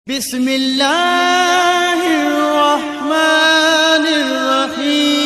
بسم اللہ الرحمن الرحیم۔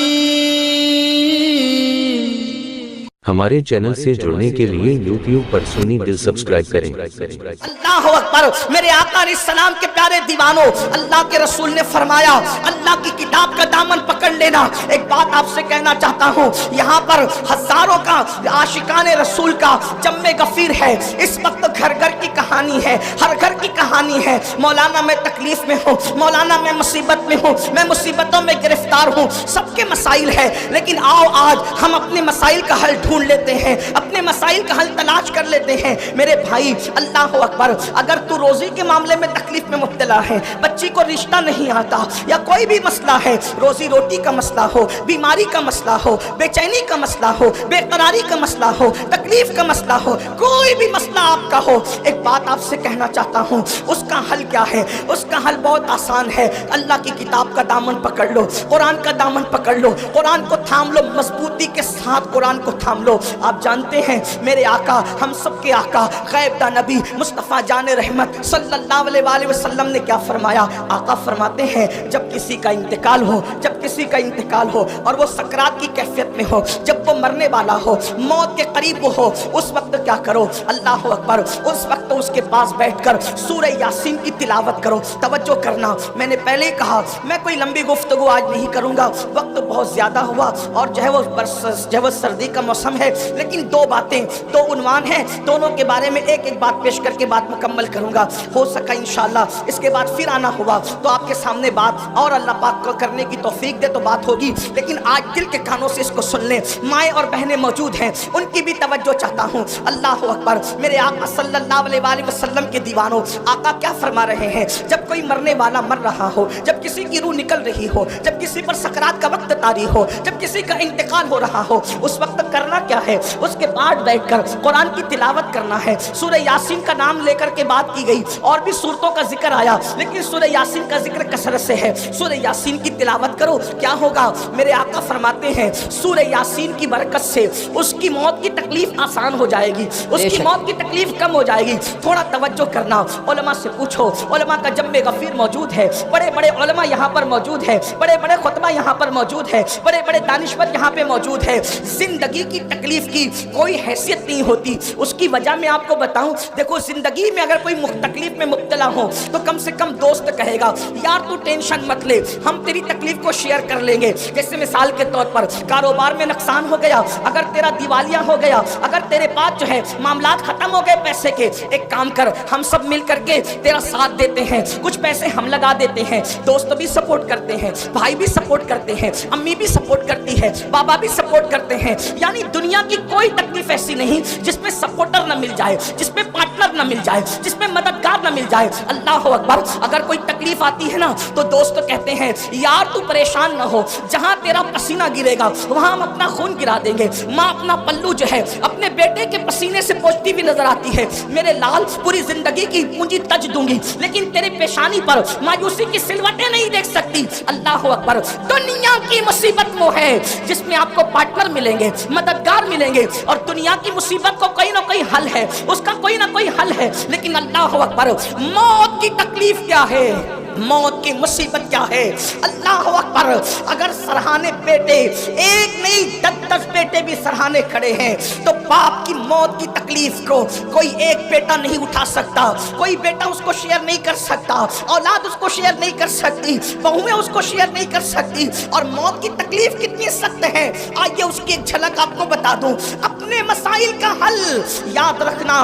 ہمارے چینل سے جڑنے کے لیے یوٹیوب پر سنی دل سبسکرائب کریں۔ اللہ اکبر۔ میرے آقا علیہ السلام کے پیارے دیوانوں، اللہ کے رسول نے فرمایا اللہ کی کتاب کا دامن پکڑ لینا۔ ایک بات آپ سے کہنا چاہتا ہوں، یہاں پر ہزاروں کا عاشقان رسول کا جم غفیر ہے۔ اس وقت گھر گھر کی کہانی ہے، ہر گھر کی کہانی ہے۔ مولانا میں تکلیف میں ہوں، مولانا میں مصیبت میں ہوں، میں مصیبتوں میں گرفتار ہوں، سب کے مسائل ہیں، لیکن آؤ آج ہم اپنے مسائل کا حل ڈھونڈ لیتے ہیں، اپنے مسائل کا حل تلاش کر لیتے ہیں۔ میرے بھائی اللہ اکبر، اگر تو روزی کے معاملے میں تکلیف میں مبتلا ہے، بچی کو رشتہ نہیں آتا، یا کوئی بھی مسئلہ ہے، روزی روٹی کا مسئلہ ہو، بیماری کا مسئلہ ہو، بے چینی کا مسئلہ ہو، بے قراری کا مسئلہ ہو، تکلیف کا مسئلہ ہو، کوئی بھی مسئلہ آپ کا ہو، ایک بات آپ سے کہنا چاہتا ہوں، اس کا حل کیا ہے؟ اس کا حل بہت آسان ہے۔ اللہ کی کتاب کا دامن پکڑ لو، قرآن کا دامن پکڑ لو، قرآن کو تھام لو، مضبوطی کے ساتھ قرآن کو تھام لو۔ آپ جانتے ہیں میرے آقا، ہم سب کے آقا، غیب دا نبی مصطفیٰ جان رحمت صلی اللہ علیہ وآلہ وسلم نے کیا فرمایا؟ آقا فرماتے ہیں جب کسی کا انتقال ہو، جب کسی کا انتقال ہو اور وہ سکرات کی کیفیت میں ہو، جب وہ مرنے والا ہو، موت کے قریب ہو، اس وقت کیا کرو؟ اللہ اکبر، اس وقت اس کے پاس بیٹھ کر سورہ یاسین کی تلاوت کرو۔ توجہ کرنا، میں نے پہلے ہی کہا میں کوئی لمبی گفتگو آج نہیں کروں گا، وقت بہت زیادہ ہوا اور جو ہے وہ سردی کا موسم ہے، لیکن دو باتیں، دو عنوان ہیں، دونوں کے بارے میں ایک ایک بات پیش کر کے بات مکمل کروں گا۔ ہو سکا انشاءاللہ اس کے بعد پھر آنا ہوا تو آپ کے سامنے بات اور اللہ پاک کو کرنے کی توفیق دے تو بات ہوگی، لیکن آج دل کے کانوں سے اس کو سن لیں۔ مائیں اور بہنیں موجود ہیں، ان کی بھی توجہ چاہتا ہوں۔ اللہ اکبر، میرے آقا صلی اللہ علیہ وآلہ وسلم کے دیوانوں، آقا کیا فرما رہے ہیں؟ جب کوئی مرنے والا مر رہا ہو، جب کسی کی روح نکل رہی ہو، جب کسی پر سکرات کا وقت طاری ہو، جب کسی کا انتقال ہو رہا ہو، اس وقت کرنا کیا ہے؟ اس کے بعد بیٹھ کر قرآن کی تلاوت کرنا ہے۔ سورہ یاسین کا نام لے کر کے بات کی گئی، اور بھی سورتوں کا ذکر آیا، لیکن سورہ یاسین کا ذکر کثرت سے ہے۔ سورہ یاسین کی تلاوت کرو، کیا ہوگا؟ میرے آقا فرماتے ہیں سورہ یاسین کی برکت سے اس کی موت کی تکلیف آسان ہو جائے گی، اس کی موت کی تکلیف کم ہو جائے گی۔ تھوڑا توجہ کرنا، علماء سے پوچھو، علماء کا جم غفیر موجود ہے، بڑے بڑے علماء یہاں پر موجود ہے، بڑے بڑے خطبہ یہاں پر موجود ہے، بڑے بڑے دانشور یہاں پہ موجود ہے۔ زندگی کی تکلیف کی کوئی حیثیت نہیں ہوتی، اس کی وجہ میں آپ کو بتاؤں، دیکھو زندگی میں اگر کوئی تکلیف میں مبتلا ہو تو کم سے کم دوست کہے گا یار تو ٹینشن مت لے، ہم تیری تکلیف کو شیئر کر لیں گے۔ جیسے مثال کے طور پر کاروبار میں نقصان ہو گیا، اگر تیرا دیوالیہ ہو گیا، اگر تیرے پاس جو ہے معاملات ختم ہو گئے پیسے کے، ایک کام کر، ہم سب مل کر کے تیرا ساتھ دیتے ہیں، کچھ پیسے ہم لگا دیتے ہیں، دوست بھی سپورٹ کرتے ہیں، بھائی بھی سپورٹ کرتے ہیں، امی بھی سپورٹ کرتی ہے، بابا بھی سپورٹ کرتے ہیں۔ یعنی دنیا کی کوئی تکلیف ایسی نہیں جس میں سپورٹر نہ مل جائے، جس میں پارٹنر نہ مل جائے، جس میں مددگار نہ مل جائے۔ اللہ اکبر، اگر کوئی تکلیف آتی ہے نا تو دوست کہتے ہیں یار تو پریشان نہ ہو، جہاں تیرا پسینہ گرے گا وہاں ہم اپنا خون گرا دیں گے۔ ماں اپنا پلو جو ہے اپنے بیٹے کے پسینے سے پوچھتی بھی نظر آتی ہے، میرے لال پوری زندگی کی پونجی تج دوں گی لیکن تیری پیشانی پر مایوسی کی سلوٹیں نہیں دیکھ سکتی۔ اللہ اکبر، دنیا کی مصیبت وہ ہے جس میں آپ کو پارٹنر ملیں گے، مددگار ملیں گے، اور دنیا کی مصیبت کو کوئی نہ کوئی حل ہے، اس کا کوئی نہ کوئی حل ہے، لیکن اللہ اکبر، موت کی تکلیف کیا ہے؟ موت کی مصیبت کیا ہے؟ اللہ اکبر، اگر سرہانے بیٹے ایک نہیں 10 بیٹے بھی سرہانے کھڑے ہیں تو باپ کی موت کی تکلیف کو کوئی ایک بیٹا نہیں اٹھا سکتا، کوئی بیٹا اس کو شیئر نہیں کر سکتا، اولاد اس کو شیئر نہیں کر سکتی، بہویں اس کو شیئر نہیں کر سکتی۔ اور موت کی تکلیف کتنی سخت ہے، آئیے اس کی ایک جھلک آپ کو بتا دوں۔ اپنے مسائل کا حل یاد رکھنا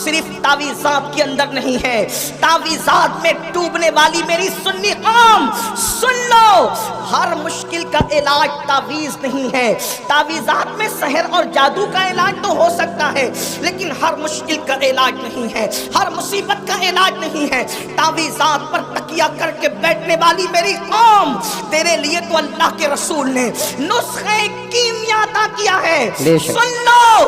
صرف تعویذات کے اندر نہیں ہے، تعویذات میں ڈوبنے والی میری سنی قوم سن لو، ہر مشکل کا علاج تعویذ نہیں ہے۔ تعویذات میں سحر اور جادو کا علاج تو ہو سکتا ہے، لیکن ہر مشکل کا علاج نہیں ہے، ہر مصیبت کا علاج نہیں ہے۔ تعویذات پر تکیہ کر کے بیٹھنے والی میری قوم، تیرے لیے تو اللہ کے رسول نے نسخہ کیمیا عطا کیا ہے۔ سن لو،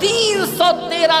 313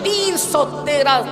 313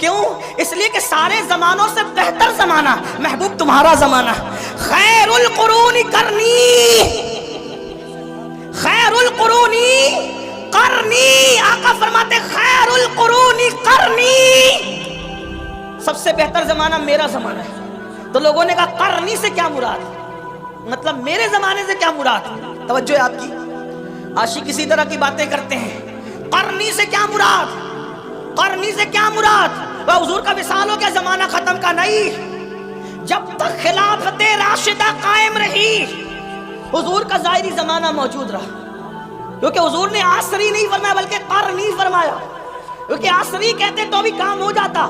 کیوں؟ اس لیے کہ سارے زمانوں سے بہتر زمانہ محبوب تمہارا زمانہ. خیر القرون کرنی، خیر القرون کرنی، آقا فرماتے خیر القرون کرنی، سب سے بہتر زمانہ میرا زمانہ ہے. تو لوگوں نے کہا کرنی سے کیا مراد، مطلب میرے زمانے سے کیا مراد؟ توجہ ہے آپ کی. عاشق کسی طرح کی باتیں کرتے ہیں. قرنی سے کیا مراد، قرنی سے کیا مراد؟ وہ حضور کا وصال ہو گیا، زمانہ ختم کا نہیں. جب تک خلافت راشدہ قائم رہی حضور کا ظاہری زمانہ موجود رہا، کیونکہ حضور نے عصری نہیں فرمایا بلکہ قرنی فرمایا. کیونکہ عصری کہتے تو بھی کام ہو جاتا،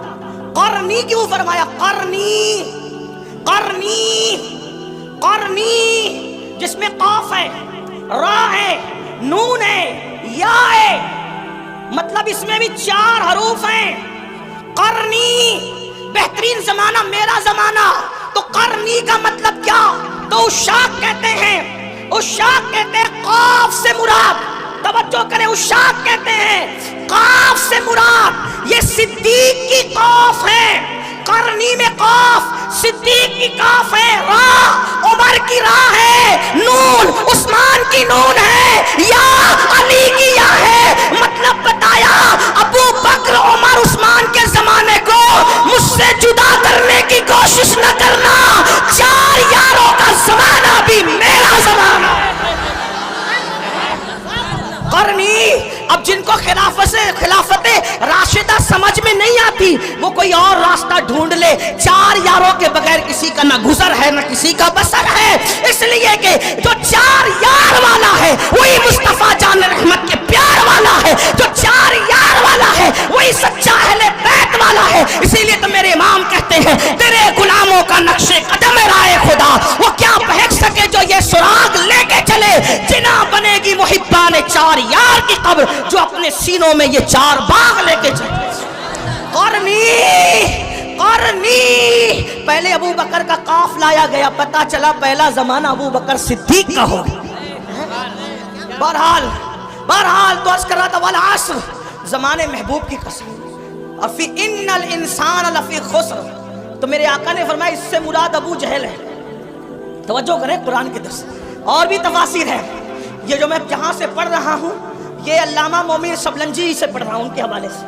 قرنی کیوں فرمایا؟ قرنی، قرنی، قرنی جس میں قاف ہے، را ہے، نون ہے، یا ہے، مطلب اس میں بھی 4 حروف ہیں. قرنی بہترین زمانہ میرا زمانہ. تو قرنی کا مطلب کیا؟ تو عشاق کہتے ہیں، عشاق کہتے ہیں قاف سے مراد، توجہ کریں، عشاق کہتے ہیں قاف سے مراد یہ صدیق کی قاف ہے. قرنی میں قاف، صدیق کی قاف ہے، را عمر کی را ہے، نون عثمان کی نون ہے، یا علی کی یا ہے. مطلب بتایا ابو بکر عمر عثمان کے زمانے کو مجھ سے جدا کرنے کی کوشش نہ کرنا، 4 یاروں کا زمانہ بھی میرا زمانہ. قرنی. اب جن کو خلافت راشدہ سمجھ میں نہیں آتی وہ کوئی اور راستہ ڈھونڈ لے. 4 یاروں کے بغیر کسی کا نہ گزر ہے نہ کسی کا بسر ہے. اس لیے کہ جو 4 یار والا ہے وہی مصطفیٰ جان رحمت کے پیار والا ہے، جو 4 یار والا ہے وہی سچا اہل بیت والا ہے. اسی لیے تو میرے امام کہتے ہیں تیرے غلاموں کا نقش قدم رائے خدا وہ کیا بہک سکے جو یہ سراغ لے کے چلے. جنا بنے گی محبان 4 یار کی قبر جو اپنے سینوں میں یہ 4 باغ لے کے چلے. قرنی، قرنی. پہلے ابو بکر کا قاف لایا گیا، پتا چلا پہلا زمانہ ابو بکر صدیق کا ہو گیا. بہرحال تو عرض کر رہا تھا والعصر، زمانے محبوب کی قسم. اور فی ان الانسان لفی خسر، تو میرے آقا نے فرمایا اس سے مراد ابو جہل ہے. توجہ کریں قرآن کی درس، اور بھی تفاسیر ہے. یہ جو میں جہاں سے پڑھ رہا ہوں یہ علامہ مومن شبلنجی سے پڑھ رہا ہوں، ان کے حوالے سے.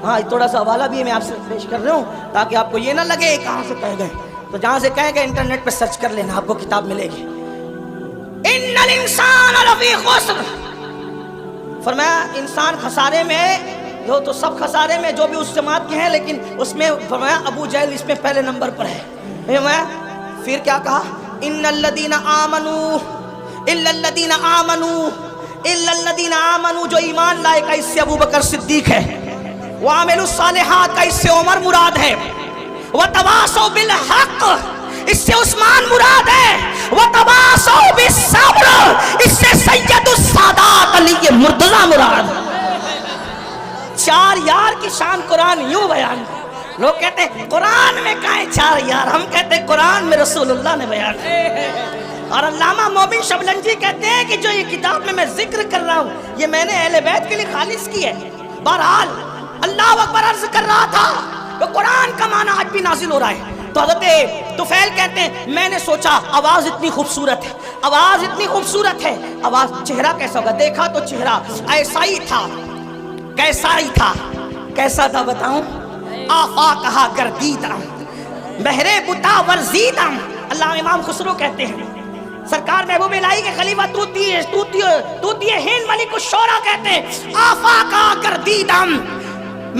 ہاں تھوڑا سا حوالہ بھی میں آپ سے پیش کر رہا ہوں تاکہ آپ کو یہ نہ لگے کہاں سے کہہ گئے. تو جہاں سے کہہ گئے انٹرنیٹ پہ سرچ کر لینا، آپ کو کتاب ملے گی. ان الانسان لفی خسر، فرمایا انسان خسارے میں، جو تو سب خسارے میں جو بھی اس جماعت کے ہیں، لیکن اس میں فرمایا ابو جہل اس میں پہلے نمبر پر ہے. پھر کیا کہا؟ ان الذین آمنوا الا الذین آمنوا الا الذین آمنوا، جو ایمان لائے کا اس سے ابو بکر صدیق ہے. وعملوا الصالحات کا اس سے عمر مراد ہے. وتواصوا بالحق اس سے عثمان مراد ہے. وتواصوا بالصبر اس سے سید السادات علی مرتضی مراد. 4 یار کی شان قرآن یوں بیان ہے. لوگ کہتے ہیں قرآن میں کہاں 4 یار، ہم کہتے ہیں قرآن میں رسول اللہ نے بیان ہے. اور علامہ مومن شبلنجی کہتے ہیں کہ جو یہ کتاب میں ذکر کر رہا ہوں یہ میں نے اہل بیت کے لیے خالص کی ہے. بہرحال اللہ اکبر عرض کر رہا تھا کہ قرآن کا معنی آج بھی نازل ہو رہا ہے. تو حضرت طفیل کہتے ہیں میں نے سوچا آواز اتنی خوبصورت ہے، آواز اتنی خوبصورت ہے، آواز چہرہ کیسا ہوگا؟ دیکھا تو چہرہ ایسا ہی تھا. کیسا ہی تھا؟ کیسا تھا بتاؤں؟ آفا کہا گردیدہ بہرے بتا ورزیدہ. اللہ امام خسرو کہتے ہیں سرکار محبوب الہی کے خلیفہ توتیہ ہند ملک الشورى کہتے ہیں آفا کا گردیدم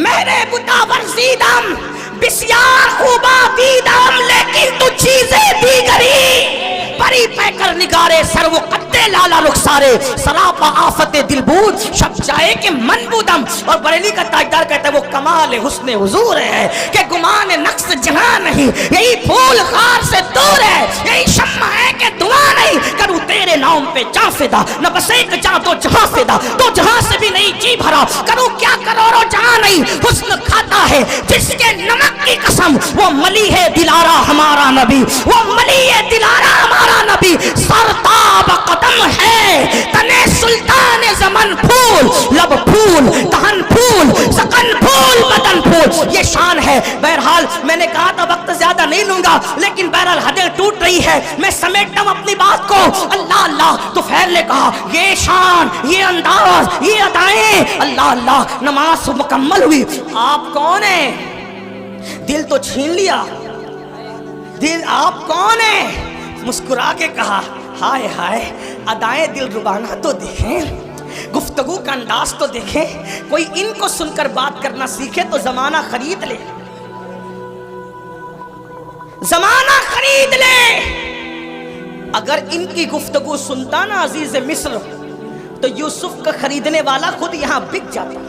میرے بتا ورزیدم بسیار خوبا دیدم لیکن تو چیزیں دیگری پری پیکر نگارے سر و قدے لالا رخسارے سراپا آفت دل بود شب جائے کہ من بودم. اور بریلی کا تاجدار کہتا ہے وہ کمال حسن حضور ہے کہ گمان نقص جہاں نہیں، یہی پھول خار سے دور ہے، یہی شمع ہے کہ دعا نہیں، کروں تیرے نام قوم پہ جاں فدا، نہ بس ایک جاں تو جہاں فدا، تو جہاں سے بھی نہیں جی بھرا، کروں کیا کروڑوں جہاں نہیں حسن کھاتا ہے جس کے نمک کی قسم، وہ ملی ہے دلارا ہمارا نبی، وہ ملی ہے دلارا ہمارا نبی، سرتاب قدم ہے تنے سلطان زمن پھول، لب پھول دہن پھول سکن پھول بدن پھول، یہ شان ہے۔ بہرحال میں نے کہا تھا وقت زیادہ نہیں لوں گا، لیکن بہرحال حدیں ٹوٹ رہی ہے، میں سمیٹتا ہوں اپنی بات کو۔ اللہ اللہ تو فیل نے کہا یہ شان، یہ انداز، یہ ادائیں، اللہ اللہ، نماز مکمل ہوئی۔ آپ کون ہیں؟ دل تو چھین لیا، دل آپ کون ہیں؟ مسکرا کے کہا ہائے ہائے، ادائیں دل ربانہ تو دیکھیں، گفتگو کا انداز تو دیکھیں، کوئی ان کو سن کر بات کرنا سیکھے تو زمانہ خرید لے، زمانہ خرید لے۔ اگر ان کی گفتگو سنتا نا عزیز مصر، تو یوسف کا خریدنے والا خود یہاں بک جاتا۔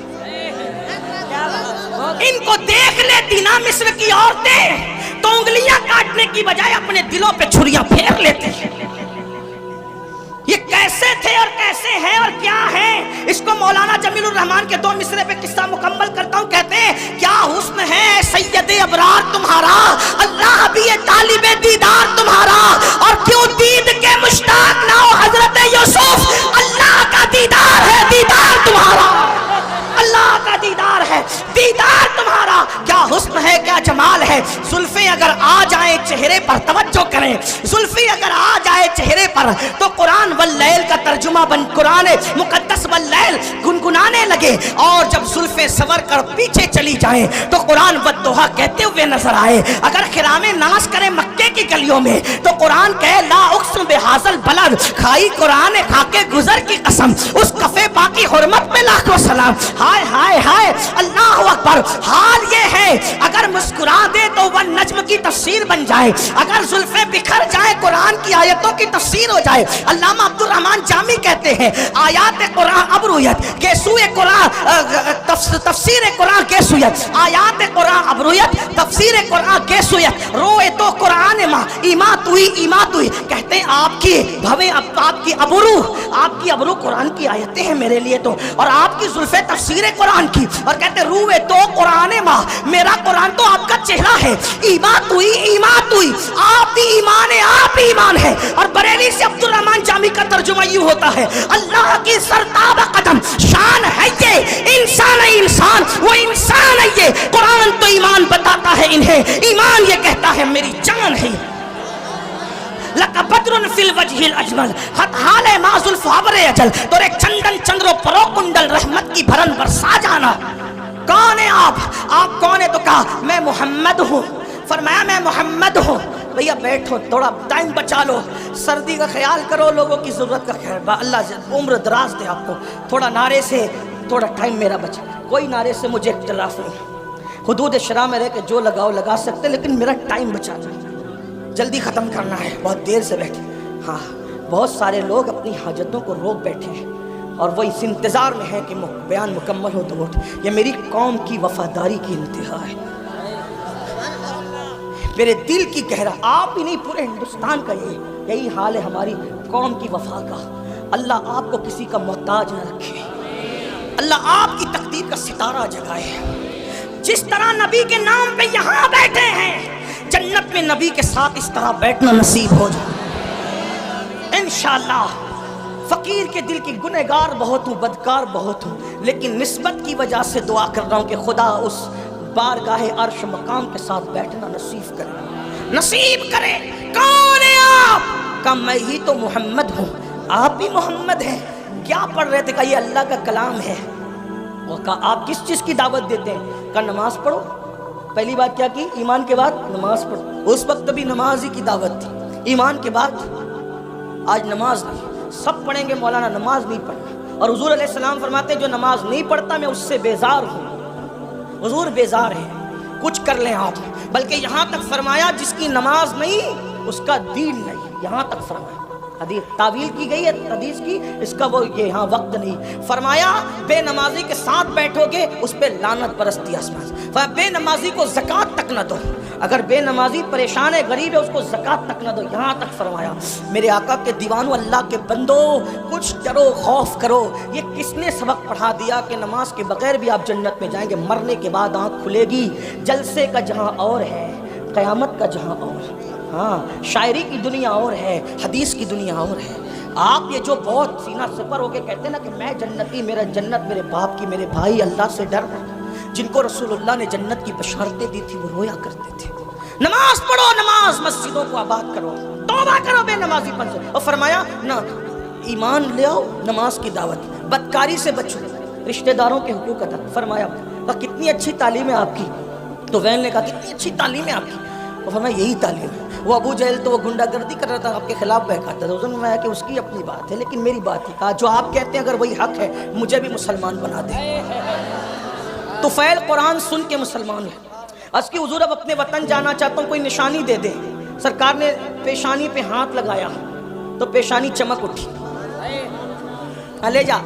ان کو دیکھ لیتی نا مصر کی عورتیں تو انگلیاں کاٹنے کی بجائے اپنے دلوں پہ چھریاں پھیر لیتے ہیں۔ یہ کیسے تھے اور کیسے ہیں اور کیا ہیں، اس کو مولانا جمیل الرحمان کے 2 مصرے پہ قصہ مکمل کرتا ہوں۔ کہتے ہیں کیا حسن ہے سید ابرار تمہارا، اللہ بھی ہے طالب دیدار تمہارا، اور کیوں دید کے مشتاق نہ ہو حضرت یوسف، اللہ کا دیدار ہے دیدار تمہارا، اللہ کا دیدار ہے دیدار تمہارا۔ کیا حسن ہے، کیا جمال ہے، زلفیں اگر آ جائیں چہرے پر، توجہ کریں، زلفیں اگر آ جائے چہرے پر تو قرآن واللیل کا ترجمہ بن قرآن مقدس واللیل گنگنانے لگے، اور جب زلفیں سور کر پیچھے چلی جائیں تو قرآن والضحیٰ کہتے ہوئے نظر آئے۔ اگر خرام ناز کریں مکے کی گلیوں میں تو قرآن کہے لا اقسم بہذل بلد، کھائی قرآن کھا کے گزر کی قسم، اس کفے باقی حرمت میں لاکھوں سلام۔ ہائے ہائے ہائے اللہ اکبر، حال یہ ہے اگر مسکرا دے تو وہ نجم کی تفسیر بن جائے، اگر زلفیں بکھر جائے قرآن کی آیتوں کی تفسیر ہو جائے۔ علامہ عبد الرحمن جامی کہتے ہیں آیات قرآن ابرویت کے سوئے قرآن، تفسیر قرآن کے سویت، آیات قرآن ابرویت، تفسیر قرآن کے سویت، روئے تو قرآن ماں ایمات ہوئی ایمات ہوئی۔ کہتے ہیں آپ کی بھوے، آپ کی ابرو قرآن کی آیتیں ہیں میرے لیے تو، اور آپ کی زلفیں تفسیر قرآن کی، اور کہتے ہیں روئے تو قرآن ماں، میرا قرآن تو آپ کا چہرہ ہے، ایمات ہوئی ایمات ہوئی، آپ بھی ایمان ہے، آپ بھی ایمان ہے۔ اور بریلی سے عبد الرحمن جامی کا ترجمہ یوں ہوتا ہے اللہ کی سرتاب قدم شان ہے یہ، انسان ہے انسان، وہ انسان ہے یہ، قرآن تو ایمان بتاتا ہے انہیں، ایمان یہ کہتا ہے میری جان ہے۔ لک بدر فی الوجہ الاجمل خط حال ما زلف ابر اجل، تورے چندن چندرو پرو کنڈل رحمت کی بھرن برسا جانا۔ کون ہے آپ کون ہے؟ تو کہا میں محمد ہوں، فرمایا میں محمد ہوں۔ بھیا بیٹھو، تھوڑا ٹائم بچا لو، سردی کا خیال کرو، لوگوں کی ضرورت کا خیال، اللہ عمر دراز دے آپ کو۔ تھوڑا نعرے سے، تھوڑا ٹائم میرا بچا، کوئی نعرے سے مجھے اختلاف نہیں، حدود شرع میں رہ کے جو لگاؤ لگا سکتے، لیکن میرا ٹائم بچا جائے، جلدی ختم کرنا ہے، بہت دیر سے بیٹھے۔ ہاں بہت سارے لوگ اپنی حاجتوں کو روک بیٹھے ہیں اور وہ اس انتظار میں ہے کہ بیان مکمل ہو تو ووٹ۔ یہ میری قوم کی وفاداری کی انتہا ہے، میرے دل کی گہرا، آپ ہی نہیں پورے ہندوستان کا یہی حال ہے ہماری قوم کی وفا کا۔ اللہ آپ کو کسی کا محتاج نہ رکھے، اللہ آپ کی تقدیر کا ستارہ جگائے۔ جس طرح نبی کے نام پہ یہاں بیٹھے ہیں، جنت میں نبی کے ساتھ اس طرح بیٹھنا نصیب ہو جائے انشاءاللہ۔ فقیر کے دل کی گنہگار بہت ہوں، بدکار بہت ہوں، لیکن نسبت کی وجہ سے دعا کر رہا ہوں کہ خدا اس بارگاہ عرش مقام کے ساتھ بیٹھنا نصیب کرے۔ کون ہے آپ؟ کہا میں ہی تو محمد ہوں، آپ بھی محمد ہیں۔ کیا پڑھ رہے تھے؟ کہا یہ اللہ کا کلام ہے۔ اور کہا آپ کس چیز کی دعوت دیتے ہیں؟ کہا نماز پڑھو۔ پہلی بات کیا کی؟ ایمان کے بعد نماز پڑھو۔ اس وقت بھی نماز ہی کی دعوت تھی، ایمان کے بعد آج نماز نہیں۔ سب پڑھیں گے مولانا نماز نہیں پڑھنا، اور حضور علیہ السلام فرماتے ہیں جو نماز نہیں پڑھتا میں اس سے بیزار ہوں۔ حضور بیزار ہے، کچھ کر لیں آپ، بلکہ یہاں تک فرمایا جس کی نماز نہیں اس کا دین نہیں، یہاں تک فرمایا۔ حدیث تعویل کی گئی ہے حدیث کی، اس کا وہ یہ ہاں وقت نہیں. فرمایا بے نمازی کے ساتھ بیٹھو گے اس پہ لعنت برستی آسمان سے. فرمایا بے نمازی کو زکوٰۃ تک نہ دو، اگر بے نمازی پریشان ہے غریب ہے اس کو زکوٰۃ تک نہ دو. یہاں تک فرمایا میرے آقا کے دیوانوں، اللہ کے بندو کچھ ڈرو خوف کرو. یہ کس نے سبق پڑھا دیا کہ نماز کے بغیر بھی آپ جنت میں جائیں گے؟ مرنے کے بعد آنکھ کھلے گی. جلسے کا جہاں اور ہے، قیامت کا جہاں اور ہے. ہاں شاعری کی دنیا اور ہے، حدیث کی دنیا اور ہے. آپ یہ جو بہت سینہ سپر ہو کے کہتے ہیں نا کہ میں جنتی، میرا جنت میرے باپ کی، میرے بھائی اللہ سے ڈر، جن کو رسول اللہ نے جنت کی بشارتیں دی تھی وہ رویا کرتے تھے. نماز پڑھو، نماز مسجدوں کو آباد کرو، توبہ کرو بے نمازی پن سے. اور فرمایا نہ ایمان لے آؤ، نماز کی دعوت، بدکاری سے بچو، رشتہ داروں کے حقوق ادا. فرمایا کتنی اچھی تعلیم ہے آپ کی. تو ویل نے کہا کتنی اچھی تعلیم ہے آپ کی. وہ فرمایا یہی تعلیم ہے. وہ ابو جہل تو وہ گنڈا گردی کر رہا تھا، آپ کے خلاف بہکاتا تھا. اس نے فرمایا کہ اس کی اپنی بات ہے لیکن میری بات ہی کہا جو آپ کہتے ہیں اگر وہی حق ہے مجھے بھی مسلمان بنا دے. طفیل قرآن سن کے مسلمان ہے. اس کی حضور اب اپنے وطن جانا چاہتا ہوں، کوئی نشانی دے دے. سرکار نے پیشانی پہ ہاتھ لگایا تو پیشانی چمک اٹھی. لے جا،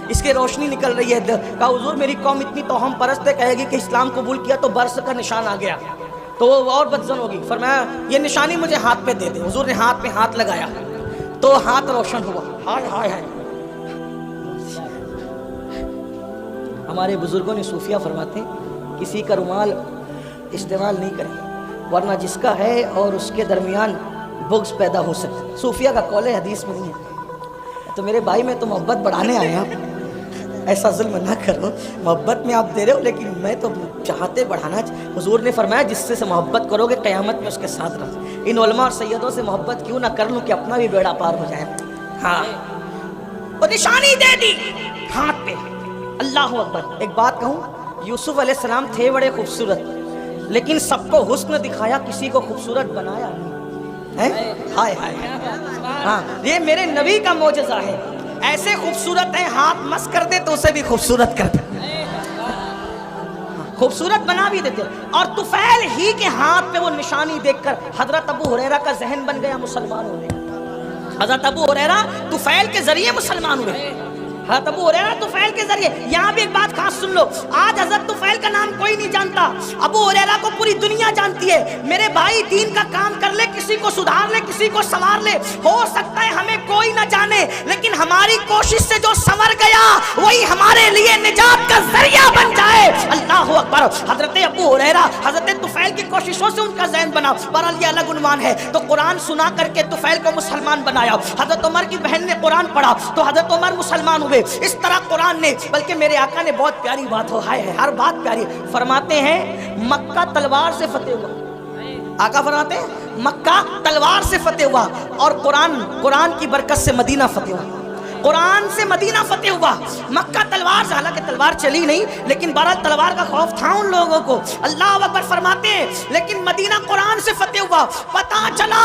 اس کی روشنی نکل رہی ہے. کہا حضور میری قوم اتنی توہم پرست ہے، کہے گی کہ اسلام قبول کیا تو برس کا نشان آ گیا تو وہ اور بدزن ہوگی. فرمایا یہ نشانی مجھے ہاتھ پہ دے دے. حضور نے ہاتھ پہ ہاتھ لگایا تو ہاتھ روشن ہوا. ہائے ہائے ہائے. ہمارے بزرگوں نے صوفیہ فرماتے ہیں کسی کا رومال استعمال نہیں کریں ورنہ جس کا ہے اور اس کے درمیان بغض پیدا ہو سکتا ہے. صوفیہ کا قول ہے، حدیث میں نہیں ہے. تو میرے بھائی میں تو محبت بڑھانے آئے ہیں، ایسا ظلم نہ کرو. محبت میں آپ دے رہے ہو لیکن میں تو چاہتے بڑھانا. حضور نے فرمایا جس سے محبت کرو گے قیامت میں اس کے ساتھ رہو. ان علماء اور سیدوں سے محبت کیوں نہ کر لوں کہ اپنا بھی بیڑا پار ہو جائے. ہاں وہ نشانی دے دی ہاتھ پہ. اللہ اکبر. ایک بات کہوں، یوسف علیہ السلام تھے بڑے خوبصورت لیکن سب کو حسن دکھایا، کسی کو خوبصورت بنایا نہیں. ہائے ہائے. ہاں یہ میرے نبی کا معجزہ ہے. ایسے خوبصورت ہیں ہاتھ مس کر دے تو اسے بھی خوبصورت کر دے، خوبصورت بنا بھی دیتے. اور طفیل ہی کے ہاتھ پہ وہ نشانی دیکھ کر حضرت ابو ہریرہ کا ذہن بن گیا مسلمان ہونے. حضرت ابو ہریرہ طفیل کے ذریعے مسلمان ہوئے. حضرت ابو ہریرہ طفیل کے ذریعے. یہاں بھی ایک بات خاص سن لو، آج حضرت طفیل کا نام کوئی نہیں جانتا، ابو ہریرہ کو پوری دنیا جانتی ہے. میرے بھائی دین کا کام کر لے، کسی کو سدھار لے، کسی کو سنوار لے. ہو سکتا ہے ہمیں کوئی نہ جانے لیکن ہماری کوشش سے جو سنور گیا وہی ہمارے لیے نجات کا ذریعہ بن جائے. اللہ اکبر. حضرت ابو ہریرہ حضرت طفیل کی کوششوں سے ان کا ذہن بنا. بہرحال یہ الگ عنوان ہے. تو قرآن سنا کر کے طفیل کو مسلمان بنایا. حضرت عمر کی بہن نے قرآن پڑھا تو حضرت عمر مسلمان ہوئے. اس طرح قرآن نے، بلکہ میرے آقا نے بہت پیاری بات ہو، ہے ہر بات پیاری. فرماتے ہیں مکہ تلوار سے فتح ہوا. آقا فرماتے ہیں مکہ تلوار سے فتح ہوا اور قرآن کی برکت سے مدینہ فتح ہوا. قرآن سے مدینہ فتح ہوا. مکہ تلوار سے، حالانکہ تلوار چلی نہیں لیکن بہرحال تلوار کا خوف تھا ان لوگوں کو. اللہ اکبر فرماتے ہیں لیکن مدینہ قرآن سے فتح ہوا. پتہ چلا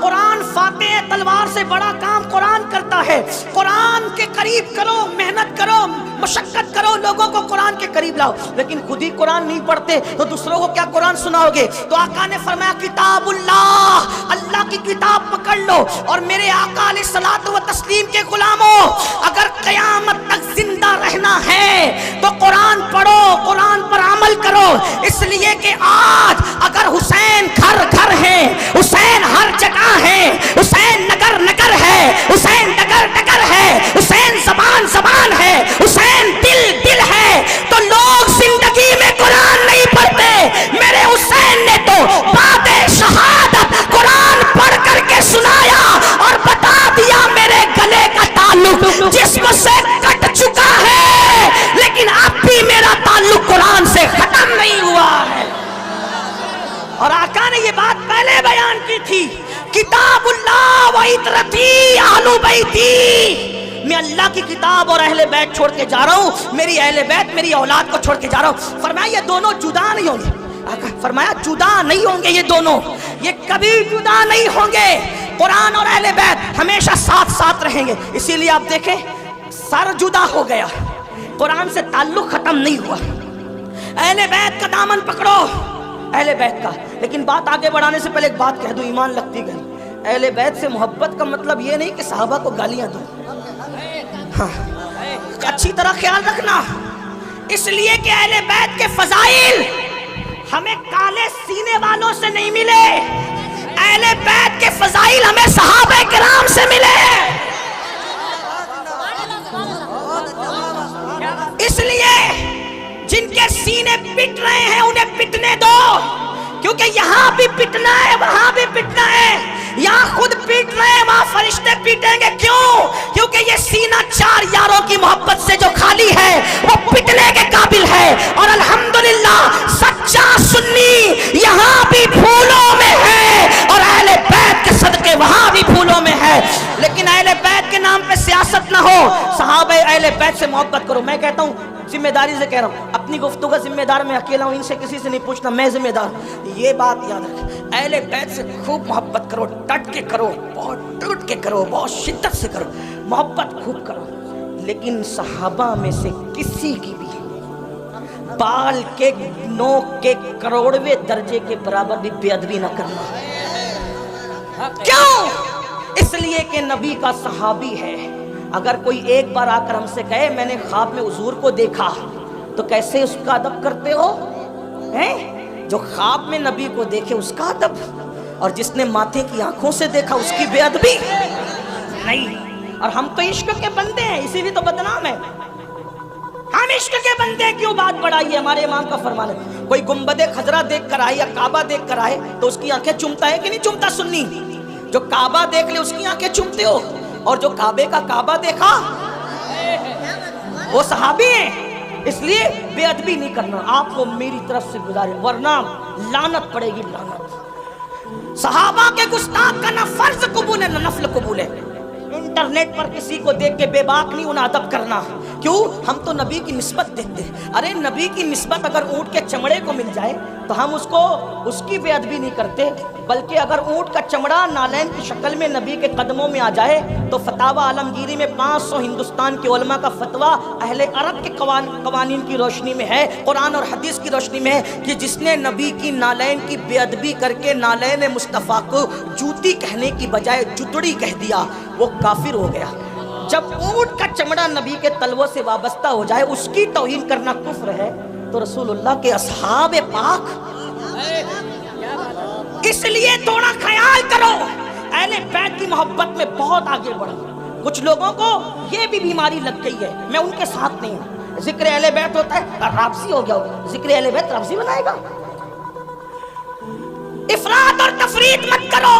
قرآن فاتح ہے، تلوار سے بڑا کام قرآن کرتا ہے. قرآن کے قریب کرو، محنت کرو، مشقت کرو، لوگوں کو قرآن کے قریب لاؤ. لیکن خود ہی قرآن نہیں پڑھتے تو دوسروں کو کیا قرآن سناؤ گے؟ تو آقا نے فرمایا کتاب اللہ، اللہ کی کتاب پکڑ لو. اور میرے آقا علیہ الصلوۃ والتسلیم کے غلاموں اگر قیامت تک زندہ رہنا ہے تو قرآن پڑھو، قرآن پر عمل کرو. اس لیے کہ آج اگر حسین گھر گھر ہے، حسین ہر جگہ ہے، حسین نگر نگر ہے، حسین ڈگر ڈگر ہے، حسین زبان زبان ہے، حسین دل دل ہے، تو لوگ زندگی میں قرآن نہیں پڑھتے. میرے حسین نے تو بعد شہادت قرآن پڑھ کر کے سنایا اور بتا دیا میرے گلے کا تعلق جسم سے کٹ چکا ہے لیکن اب بھی میرا تعلق قرآن سے ختم نہیں ہوا ہے. اور آقا نے یہ بات پہلے بیان کی تھی، کتاب اللہ و عطرتی اہل بیتی. میں اللہ کی کتاب اور اہل بیت چھوڑ کے جا رہا ہوں، میری اہل بیت میری اولاد کو چھوڑ کے جا رہا ہوں. فرمایا یہ دونوں جدا نہیں ہوں گے. فرمایا جدا نہیں ہوں گے، یہ دونوں یہ کبھی جدا نہیں ہوں گے. قرآن اور اہل بیت ہمیشہ ساتھ ساتھ رہیں گے. اسی لیے آپ دیکھیں سر جدا ہو گیا، قرآن سے تعلق ختم نہیں ہوا. اہل بیت کا دامن پکڑو، اہل بیت کا. لیکن بات آگے بڑھانے سے پہلے ایک بات کہہ دوں، ایمان لگتی گئی. اہل بیت سے محبت کا مطلب یہ نہیں کہ صحابہ کو گالیاں دو، ہاں اچھی طرح خیال رکھنا، اس لیے کہ اہل بیت کے فضائل ہمیں کالے سینے والوں سے نہیں ملے، اہل بیت کے فضائل ہمیں صحابہ کرام سے ملے۔ اس لیے جن کے سینے پٹ رہے ہیں انہیں پٹنے دو، کیونکہ یہاں بھی پٹنا ہے وہاں بھی پٹنا ہے، یہاں خود پیٹ رہے ہیں وہاں فرشتے پیٹیں گے، کیوں؟ کیونکہ یہ سینہ چار یاروں کی محبت سے جو خالی ہے وہ پٹنے کے قابل ہے، اور الحمدللہ سچا سنی یہاں بھی پھولوں میں ہے اور اہل بیت کے صدقے وہاں بھی پھولوں میں ہے۔ لیکن اہل بیت کے نام پہ سیاست نہ ہو، صحابہ اہل بیت سے محبت کرو۔ میں کہتا ہوں ذمہ داری سے کہہ رہا ہوں، اپنی گفتگو کا ذمہ دار میں اکیلا ہوں، ان سے کسی سے نہیں پوچھنا، میں ذمہ دار ہوں۔ یہ بات یاد رکھ، اہل بیت سے خوب محبت کرو، ڈٹ کے کرو، بہت ٹوٹ کے کرو، بہت شدت سے کرو، محبت خوب کرو، لیکن صحابہ میں سے کسی کی بھی بال کے نوک کے کروڑویں درجے کے برابر بھی بے ادبی نہ کرنا۔ کیوں؟ اس لیے کہ نبی کا صحابی ہے۔ اگر کوئی ایک بار آ کر ہم سے کہے میں نے خواب میں حضور کو دیکھا، تو کیسے اس کا ادب کرتے ہو؟ جو خواب میں نبی کو دیکھے اس کا ادب، اور جس نے ماتھے کی آنکھوں سے دیکھا اس کی بے ادبی نہیں۔ اور ہم تو عشق کے بندے ہیں، اسی لیے تو بدنام ہے۔ ہم عشق کے بندے ہیں، کیوں بات بڑھائی ہے؟ ہمارے امام کا فرمان ہے، کوئی گنبد خضرا دیکھ کر آئے یا کعبہ دیکھ کر آئے تو اس کی آنکھیں چومتا ہے کہ نہیں چومتا؟ سنی جو کعبہ دیکھ لے اس کی آنکھیں چومتے ہو، اور جو کعبے کا کعبہ دیکھا وہ صحابی ہیں۔ اس لیے بے ادبی نہیں کرنا، آپ کو میری طرف سے گزارے، ورنہ لعنت پڑے گی، لعنت۔ صحابہ کے گستاخ کا نہ فرض قبول ہے نہ نفل قبول ہے۔ انٹرنیٹ پر کسی کو دیکھ کے بے باک نہیں انہیں ادب کرنا، کیوں؟ ہم تو نبی کی نسبت دیتے ہیں۔ ارے نبی کی نسبت اگر اونٹ کے چمڑے کو مل جائے تو ہم اس کی بے ادبی نہیں کرتے، بلکہ اگر اونٹ کا چمڑا نالین کی شکل میں نبی کے قدموں میں آ جائے تو فتاوی عالمگیری میں 500 ہندوستان کے علماء کا فتویٰ اہل عرب کے قوانین کی روشنی میں ہے، قرآن اور حدیث کی روشنی میں ہے، کہ جس نے نبی کی نالین کی بے ادبی کر کے نالین مصطفیٰ کو جوتی کہنے کی بجائے جتڑی کہہ دیا وہ کافر ہو گیا۔ جب اونٹ کا چمڑا نبی کے تلووں سے وابستہ ہو جائے اس کی توہین کرنا کفر ہے، تو رسول اللہ کے اصحاب پاک، اس لیے تھوڑا خیال کرو، اہل بیت کی محبت میں بہت آگے بڑھو۔ کچھ لوگوں کو یہ بھی بیماری لگ گئی ہے، میں ان کے ساتھ نہیں ہوں، ذکر اہل بیت ہوتا ہے رابطی ہو گیا ہوگا، ذکر اہل بیت رابطی بنائے گا۔ افراط اور تفریط مت کرو،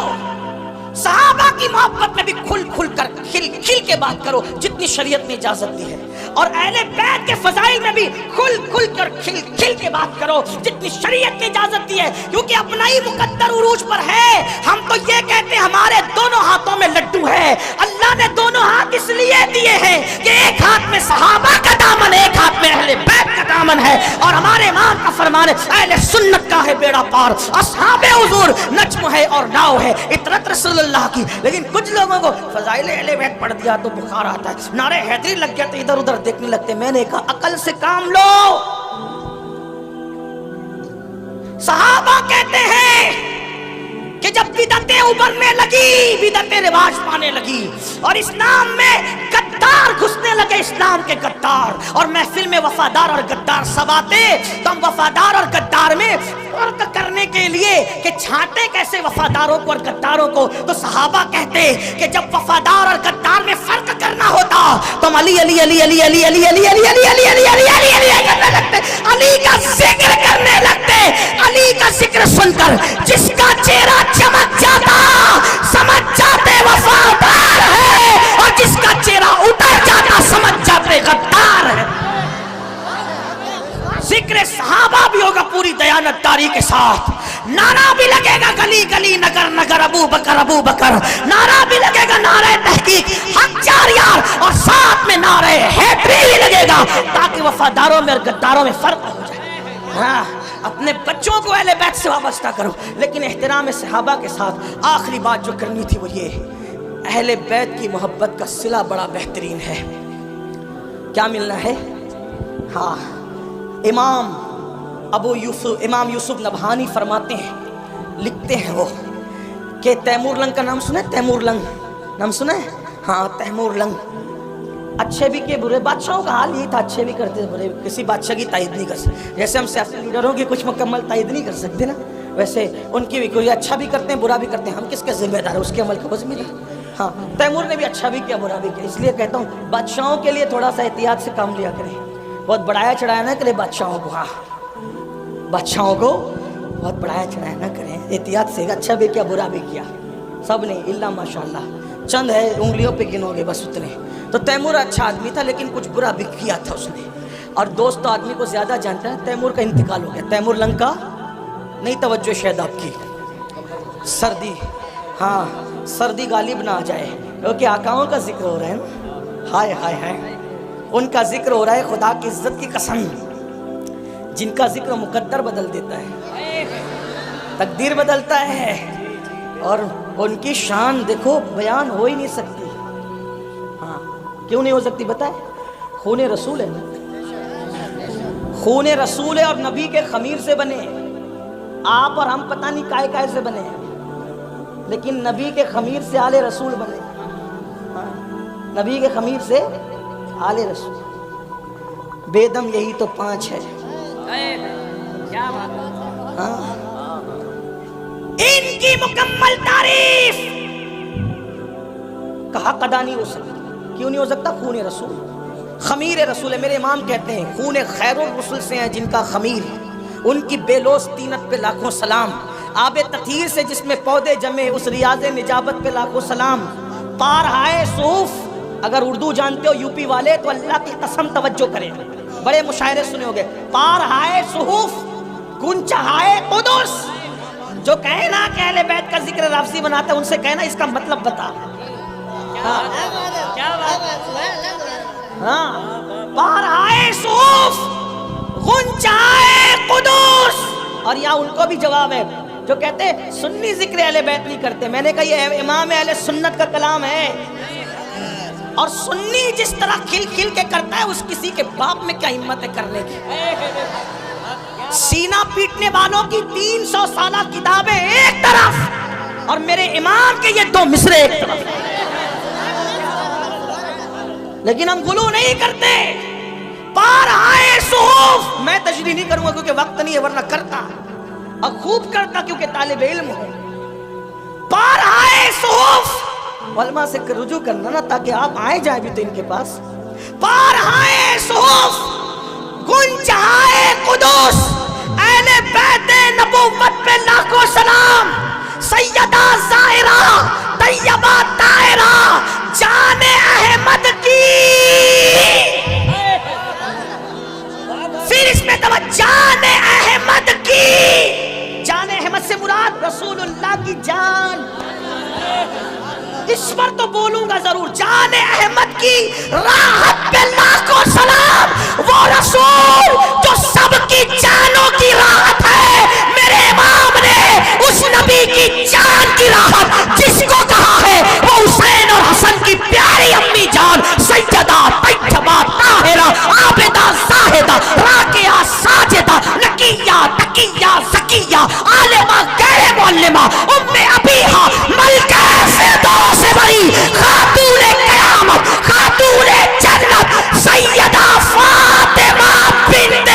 صحابہ کی محبت میں بھی کھل کھل کر کھل کے بات کرو جتنی شریعت نے اجازت دی ہے، اور اہل بیت کے فضائل میں بھی کھل کھل کر کھل کے بات کرو جتنی شریعت نے اجازت دی ہے، کیونکہ اپنا ہی مقدر عروج پر ہے۔ ہم تو یہ کہتے ہیں ہمارے دونوں ہاتھوں میں لڈو ہے، اللہ نے دونوں ہاتھ اس لیے دیے ہیں کہ ایک ہاتھ میں صحابہ کا دامن، ایک ہاتھ میں اہل بیت کا دامن ہے، اور ہمارے امام کا فرمان ہے اہل سنت کا ہے بیڑا پار، اصحاب حضور نجم ہے اور ناؤ ہے، اطرت رسول اللہ کی۔ لیکن کچھ لوگوں کو فضائل اہل بیت پڑھ دیا تو بخار آتا ہے، نعرہ حیدری لگ گیا تو ادھر ادھر دیکھنے لگتے۔ میں نے کہا عقل سے کام لو۔ صحابہ کہتے ہیں کہ جب بدعتیں ابھرنے لگی، بدعتیں رواج پانے لگی اور اسلام میں غدار گھسنے لگے، اسلام کے غدار، اور محفل میں وفادار اور غدار سب آتے، تو ہم وفادار اور غدار میں فرق کرنے کے لیے کہ چھانٹے کیسے وفاداروں کو اور غداروں کو، تو صحابہ کہتے کہ جب وفادار اور غدار میں فرق کرنا ہوتا تو ہم علی علی علی علی علی علی علی علی علی علی علی علی علی علی کرنے لگتے، علی کا ذکر کرنے لگتے۔ علی کا ذکر سن کر جس کا چہرہ چمک جاتا سمجھ جاتے وفادار ہے، اور جس کا چہرہ اتر جاتا سمجھ جاتے غدار ہے۔ ذکر صحابہ بھی ہوگا پوری دیانتداری کے ساتھ، نعرہ بھی لگے گا گلی گلی نگر نگر ابو بکر ابو بکر، نعرہ بھی لگے گا نعرہ تحقیق حق چار یار، اور ساتھ میں نعرہ حیدری بھی لگے گا، تاکہ وفاداروں میں اور غداروں میں فرق ہو جائے۔ ہاں، اپنے بچوں کو اہل بیت سے وابستہ کرو، لیکن احترام صحابہ کے ساتھ آخری بات جو کرنی تھی وہ یہ، اہل بیت کی محبت کا صلہ بڑا بہترین ہے۔ کیا ملنا ہے؟ ہاں، امام یوسف نبہانی فرماتے ہیں، لکھتے ہیں وہ کہ تیمور لنگ کا نام سنا ہے؟ تیمور لنگ نام سنا ہے؟ ہاں تیمور لنگ. اچھے بھی کہ برے بادشاہوں کا حال یہی تھا, اچھے بھی کرتے برے, کسی بادشاہ کی تائید نہیں کر سکتے. جیسے ہم سیاسی لیڈروں کی کچھ مکمل تائید نہیں کر سکتے نا, ویسے ان کی بھی کوئی اچھا بھی کرتے ہیں برا بھی کرتے ہیں, ہم کس کے ذمہ دار ہیں؟ اس کے عمل کا ذمہ دار. ہاں تیمور نے بھی اچھا بھی کیا برا بھی کیا. اس لیے کہتا ہوں بادشاہوں کے لیے تھوڑا سا احتیاط سے کام لیا کریں, بہت بڑھایا چڑھایا نہ کریں بادشاہوں کو. ہاں بادشاہوں کو بہت بڑھایا چڑھایا نہ کریں, احتیاط سے. اچھا بھی کیا برا بھی کیا, سب نے الا ماشاءاللہ, چند ہے انگلیوں پہ گنو گے بس اتنے. تو تیمور اچھا آدمی تھا لیکن کچھ برا بھی کیا تھا اس نے. اور دوست تو آدمی کو زیادہ جانتا ہے. تیمور کا انتقال ہو گیا. تیمور لنگ کا نہیں, توجہ شاید آپ کی, سردی, ہاں سردی غالب نہ آ جائے کیونکہ آقاؤں کا ذکر ہو رہا ہے نا. ہائے ہائے ہائے, ان کا ذکر ہو رہا ہے. خدا کی عزت کی قسم, جن کا ذکر مقدر بدل دیتا ہے, تقدیر بدلتا ہے, اور ان کی شان دیکھو بیان ہو ہی نہیں سکتی. ہاں کیوں نہیں ہو سکتی بتائیں؟ خون رسول ہے, خون رسول ہے, اور نبی کے خمیر سے بنے. آپ اور ہم پتہ نہیں کائے کائے سے بنے ہیں, لیکن نبی کے خمیر سے آل رسول بنے. ہاں نبی کے خمیر سے آل رسول. بے دم یہی تو 5 ہے. ہاں ان کی مکمل تعریف کہا قدا نہیں ہو سکتی. کیوں نہیں ہو سکتا؟ خون رسول, خمیر رسول ہے. میرے امام کہتے ہیں خون خیر الرسل سے ہیں جن کا خمیر, ان کی بے لوث طینت پہ لاکھوں سلام. آب تطہیر سے جس میں پودے جمے, اس ریاض نجابت پہ لاکھوں سلام. پارہائے صحف, اگر اردو جانتے ہو یو پی والے تو اللہ کی قسم توجہ کریں, بڑے مشاعرے سنے ہوگے. پارہائے صحف گنچہائے قدس. جو کہے نا کہ اہل بیت کا ذکر رافضی بناتا ہے, ان سے کہنا اس کا مطلب بتا. ہاں پارہائے صحف غنچہائے قدس. اور یہاں ان کو بھی جواب ہے جو کہتے ہیں سنی ذکر اہل بیت نہیں کرتے. میں نے کہا یہ امام اہل سنت کا کلام ہے, اور سنی جس طرح کھل کھل کے کرتا ہے, اس کسی کے باپ میں کیا ہمت ہے کرنے کی. سینہ پیٹنے والوں کی 300 سالہ کتابیں ایک طرف, اور میرے امام کے یہ 2 مصرے ایک طرف, لیکن ہم غلو نہیں کرتے. پارہائے صحف, میں تشریح نہیں کروں گا کیونکہ وقت نہیں ہے, ورنہ کرتا اور خوب کرتا کیونکہ طالب علم ہوں. پارہائے صحف, علماء سے رجوع کرنا نا تاکہ آپ آئے جائیں بھی تو ان کے پاس. پارہائے صحف گنچہائے قدس, اہل بیت نبوت پہ لاکھوں سلام. سیدہ زاہرہ طیبہ طاہرہ جان احمد کی, پھر اس میں جان احمد کی. جان احمد سے مراد رسول اللہ کی جان, اس پر تو بولوں گا ضرور. جان احمد کی راحت پہ لاکھوں سلام. وہ رسول جو سب کی جانوں کی راحت ہے, میرے امام نے اس نبی کی جان کی راحت جس کو کہا ہے وہ حسین اور حسن کی پیاری امی جان سیدہ طیبہ طاہرہ عابدہ زاہدہ راکعہ ساجدہ نقیہ تقیہ زکیہ عالمہ غیر معلمہ ام ابیہا ملکہ فردوس بری خاتون قیامت خاتون جنت سیدہ فاطمہ بنت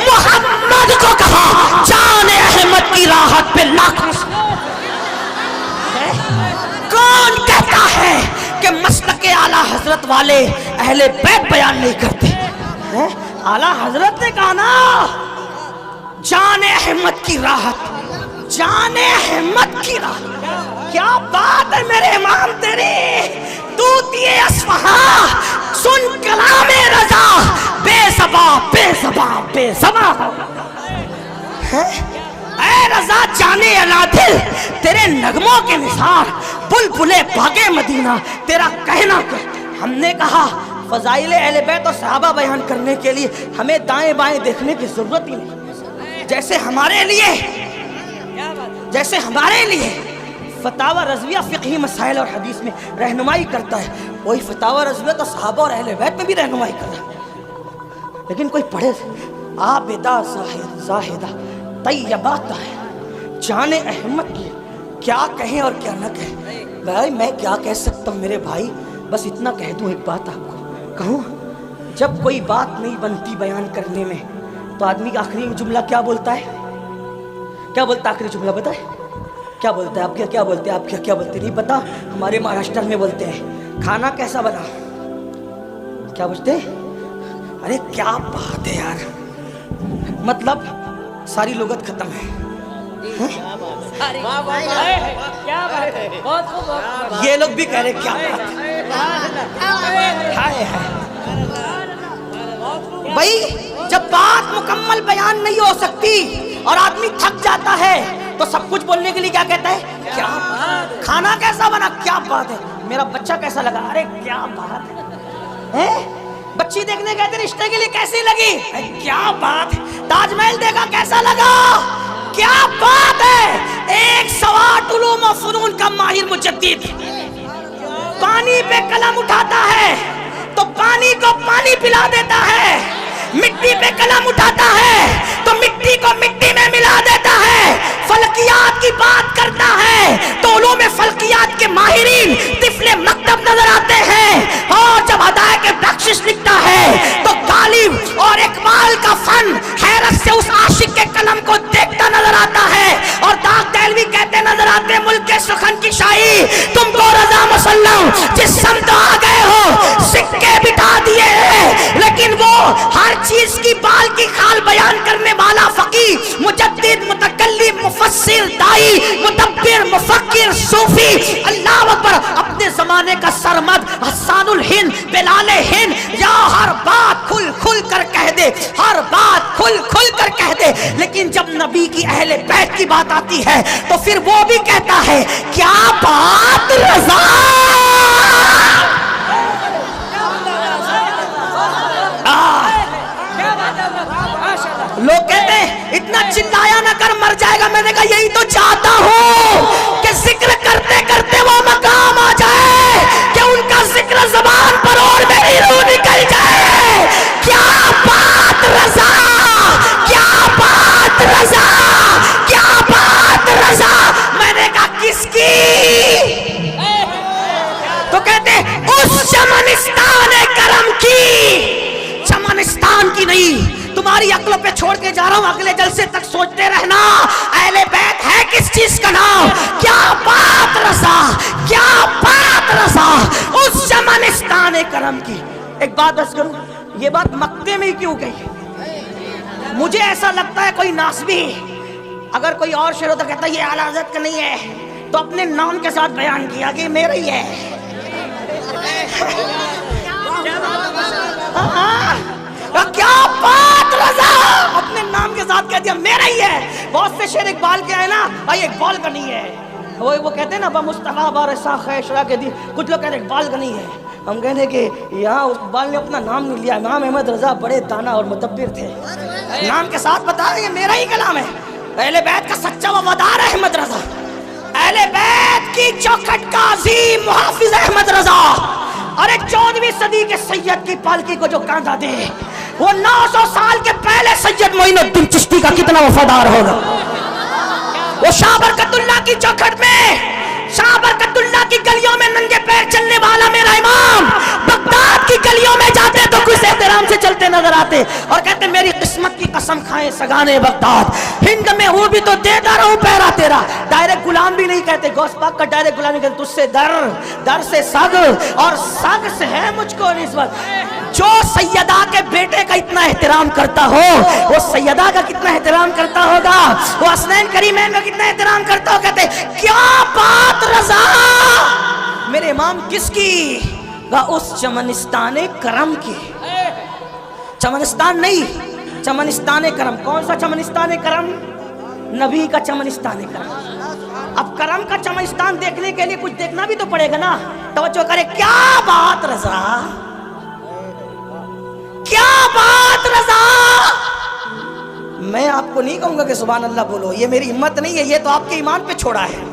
محمد کو کہا جان احمد کی راحت پہ لاکھوں. کون کہتا ہے کہ مسلک اعلیٰ حضرت والے اہل بیت بیان نہیں کرتے؟ اعلیٰ حضرت نے کہا نا جان احمد کی راحت, جان احمد کی راحت. کیا بات ہے میرے امام تیری, طوطی اصفہاں سن کلام رضا, بے زباں بے زباں بے زباں. اے رضا جانے انا دل, تیرے نغموں کے نثار بلبلے باغے مدینہ, تیرا کہنا کہ ہم نے کہا فضائل اہل بیت اور صحابہ بیان کرنے کے لیے ہمیں دائیں بائیں دیکھنے کی ضرورت ہی نہیں. جیسے ہمارے لیے فتاوی رضویہ فقہی مسائل اور حدیث میں رہنمائی کرتا ہے, وہی فتاوی رضویہ تو صحابہ اور اہل بیت میں بھی رہنمائی کرتا ہے. لیکن کوئی پڑھے عابدہ زاہدہ طیبہ طاہرہ جان احمد کی کیا کہیں اور کیا نہ کہیں. بھائی میں کیا کہہ سکتا ہوں میرے بھائی, بس اتنا کہہ دوں ایک بات آپ کو کہوں. جب کوئی بات نہیں بنتی بیان کرنے میں تو آدمی کا آخری جملہ کیا بولتا ہے؟ کیا بولتا ہے آخری جملہ بتائے؟ کیا بولتا ہے آپ کیا بولتے ہیں؟ آپ کیا بولتے نہیں پتا. ہمارے مہاراشٹر میں بولتے ہیں کھانا کیسا بنا. کیا بولتے ہیں؟ ارے کیا بات ہے یار, مطلب ساری لغت ختم ہے. یہ لوگ بھی کہہ رہے کیا بھائی. جب بات مکمل بیان نہیں ہو سکتی اور آدمی تھک جاتا ہے تو سب کچھ بولنے کے لیے کیا کہتا ہے؟ کیا کھانا کیسا بنا, کیا بات ہے, میرا بچہ کیسا لگا, ارے کیا بات ہے. بچی دیکھنے گئے تھے رشتے کے لیے کیسی لگی, کیا بات ہے. تاج محل دیکھا کیسا لگا, کیا بات ہے. ایک سوات علوم و فنون کا ماہر مجدد پانی پہ قلم اٹھاتا ہے تو پانی کو پانی پلا دیتا ہے, مٹی پہ قلم اٹھاتا ہے تو مٹی کو مٹی میں ملا دیتا ہے. فلکیات کی بات کرتا ہے تو علوم فلکیات کے ماہرین طفل مکتب نظر آتے ہیں, اور جب ہدایت کے بخشش لکھتا ہے تو غالب اور اقبال کا فن حیرت سے اس عاشق کے قلم کو دیکھتا نظر آتا ہے. اور داغ دہلوی کہتے نظر آتے ملک کے سخن کی شاہی تم کو رضا مسلم جس سمت آ گئے ہو سکے بٹھا دیے ہیں, لیکن وہ ہر چیز کی بال کی خال بیان کرنے والا فقی مجدد متکلم مفسر دائی مدبر مفکر صوفی اللہ اکبر اپنے زمانے کا سرمد حسان الہند بلال ہند یا ہر بات کھل کھل کر کہہ دے, ہر بات کھل کھل کر کہہ دے. لیکن جب نبی کی اہل بیت کی بات آتی ہے تو پھر وہ بھی کہتا ہے کیا بات رضا. لوگ کہتے ہیں اتنا چلایا نہ کر مر جائے گا. میں نے کہا یہی تو چاہتا ہوں کہ ذکر کرتے کرتے وہ مقام آ جائے کہ ان کا ذکر زبان پر اور میری روح نکل جائے. کیا بات رضا, کیا بات رضا, کیا بات رضا. میں نے کہا کس کی؟ تو کہتے اس چمنستان کرم کی. چمنستان کی نہیں, تمہاری عقلوں پہ چھوڑ کے جا رہا ہوں, اگلے جلسے تک سوچتے رہنا اہل بیت ہے کس چیز کا نام. کیا بات رضا, کیا بات رضا, اس چمنستان کرم کی. ایک بات بس کروں, یہ بات مکے میں ہی کیوں گئی؟ مجھے ایسا لگتا ہے کوئی ناسبی اگر کوئی اور شعر ہوتا کہتا یہ اعلیٰ حضرت کا نہیں ہے تو اپنے نام کے ساتھ بیان کیا کہ میرا ہی ہے. کیا بات رضا, اپنے نام کے ساتھ کہہ دیا میرا ہی ہے. بہت سے شعر اقبال کے آئے نا, بھائی اقبال کا نہیں ہے. وہ کہتے ہیں نا بمصطفیٰ بارسا خیشرا کے دی, کچھ لوگ کہتے ہیں اقبال کا نہیں ہے. ہم کہتے ہیں کہ یہاں اقبال نے اپنا نام نہیں لیا. امام احمد رضا بڑے دانا اور مدبر تھے, نام کے ساتھ بتا رہے ہیں میرا ہی کلام ہے. اہل بیت کا سچا وفادار احمد رضا, اہل بیت کی چوکھٹ کا عظیم محافظ احمد رضا. ارے 14ویں صدی کے سید کی پالکی کو جو کاندھا دے, وہ 900 سال کے پہلے سید معین الدین چشتی کا کتنا وفادار ہوگا. وہ شاہ برکت اللہ کی چوکھٹ میں, شاہ برکت اللہ کی گلیوں میں ننگے پیر چلنے والا میرا امام بغداد کی گلیوں میں جاتے تو کچھ احترام سے چلتے نظر آتے اور کہتے میری قسمت کی قسم کھائیں سگانے بغداد, ہند میں ہوں بھی تو دیتا رہوں پیرا تیرا. ڈائریکٹ غلام بھی نہیں کہتے, غوث پاک کا ڈائریکٹ غلام نہیں کہتے, تجھ سے در سے سگ اور سگ سے ہے مجھ کو نسبت. جو سیدہ کے بیٹے کا اتنا احترام کرتا ہو وہ سیدہ کا کتنا احترام کرتا ہوگا, وہ حسنین کریمین کا کتنا احترام کرتا ہو. کہتے کیا بات رضا, میرے امام کس کی؟ اس چمنستان کرم کی. چمنستان نہیں, چمنستان کرم. کون سا چمنستان کرم؟ نبی کا چمنستان کرم. اب کرم کا چمنستان دیکھنے کے لیے کچھ دیکھنا بھی تو پڑے گا نا. توجہ کرے, کیا بات رضا, کیا بات رضا. میں آپ کو نہیں کہوں گا کہ سبحان اللہ بولو, یہ میری ہمت نہیں ہے, یہ تو آپ کے ایمان پہ چھوڑا ہے.